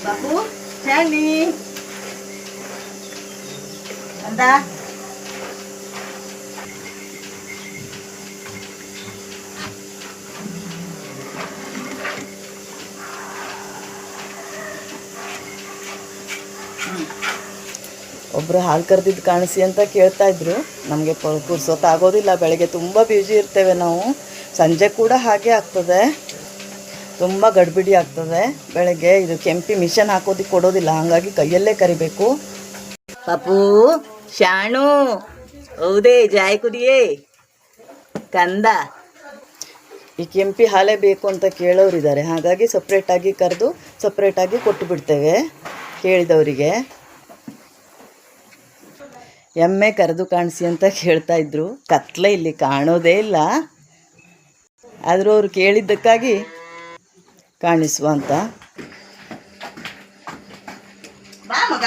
ಬಾಪು ಚಾಂಡಿ ಅಂತ ಒಬ್ಬರು ಹಾಲು ಕರೆದಿದ್ದು ಕಾಣಿಸಿ ಅಂತ ಕೇಳ್ತಾ ಇದ್ರು. ನಮಗೆ ಪುರ್ಸೊತ್ತಾಗೋದಿಲ್ಲ, ಬೆಳಗ್ಗೆ ತುಂಬ ಬ್ಯುಸಿ ಇರ್ತೇವೆ ನಾವು. ಸಂಜೆ ಕೂಡ ಹಾಗೆ ಆಗ್ತದೆ, ತುಂಬ ಗಡ್ಬಿಡಿ ಆಗ್ತದೆ ಬೆಳಗ್ಗೆ. ಇದು ಕೆಂಪಿ ಮಿಷನ್ ಹಾಕೋದಕ್ಕೆ ಕೊಡೋದಿಲ್ಲ, ಹಾಗಾಗಿ ಕೈಯಲ್ಲೇ ಕರಿಬೇಕು. ಪಾಪು ಶಾಣು ಹೌದೇ ಜಾಯ್ ಕುದಿಯೇ ಕಂದ. ಈ ಕೆಂಪಿ ಹಾಲೇ ಬೇಕು ಅಂತ ಕೇಳೋರಿದ್ದಾರೆ, ಹಾಗಾಗಿ ಸಪ್ರೇಟಾಗಿ ಕರೆದು ಸಪ್ರೇಟಾಗಿ ಕೊಟ್ಟು ಬಿಡ್ತೇವೆ ಕೇಳಿದವರಿಗೆ. ಎಮ್ಮೆ ಕರೆದು ಕಾಣಿಸಿ ಅಂತ ಕೇಳ್ತಾ ಇದ್ರು. ಕತ್ಲೆ ಇಲ್ಲಿ ಕಾಣೋದೇ ಇಲ್ಲ, ಆದರೂ ಅವರು ಕೇಳಿದ್ದಕ್ಕಾಗಿ ಕಾಣಿಸುವ ಅಂತ. ಬಾ ಮಗ,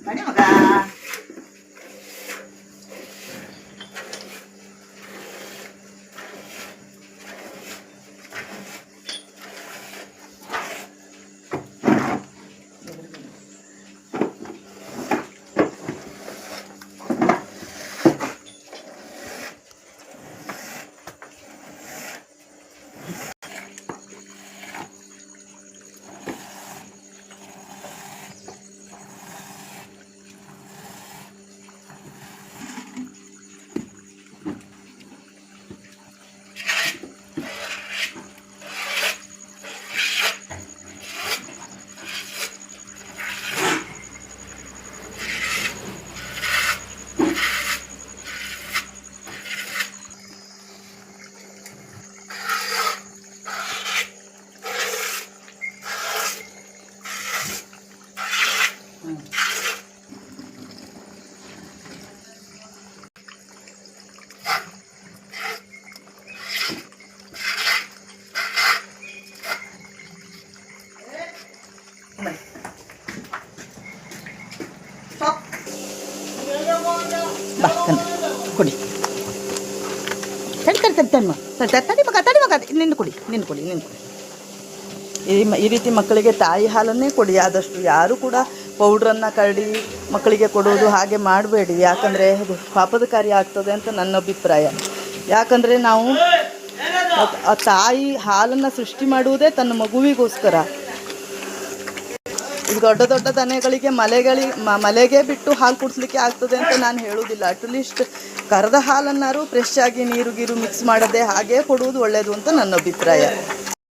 ಬನ್ನಿ ಮಗ. ಬಾ ಕುಡಿ. ತಡಿ ಮಗ ನಿನ್ನ ಕುಡಿ. ಈ ರೀತಿ ಮಕ್ಕಳಿಗೆ ತಾಯಿ ಹಾಲನ್ನೇ ಕೊಡಿ ಆದಷ್ಟು. ಯಾರು ಕೂಡ ಪೌಡ್ರನ್ನು ಕರಡಿ ಮಕ್ಕಳಿಗೆ ಕೊಡೋದು ಹಾಗೆ ಮಾಡಬೇಡಿ, ಯಾಕಂದರೆ ಅದು ಪಾಪದ ಕಾರ್ಯ ಆಗ್ತದೆ ಅಂತ ನನ್ನ ಅಭಿಪ್ರಾಯ. ಯಾಕಂದರೆ ನಾವು ಆ ತಾಯಿ ಹಾಲನ್ನು ಸೃಷ್ಟಿ ಮಾಡುವುದೇ ತನ್ನ ಮಗುವಿಗೋಸ್ಕರ. ಈಗ ದೊಡ್ಡ ದೊಡ್ಡ ದನಗಳಿಗೆ ಮಲೆಗೆ ಬಿಟ್ಟು ಹಾಲು ಕುಡಿಸ್ಲಿಕ್ಕೆ ಆಗ್ತದೆ ಅಂತ ನಾನು ಹೇಳೋದಿಲ್ಲ. ಅಟ್ಲೀಸ್ಟ್ ಕರೆದ ಹಾಲನ್ನಾರು ಫ್ರೆಶ್ ಆಗಿ ನೀರು ಮಿಕ್ಸ್ ಮಾಡದೆ ಹಾಗೇ ಕೊಡುವುದು ಒಳ್ಳೆಯದು ಅಂತ ನನ್ನ ಅಭಿಪ್ರಾಯ.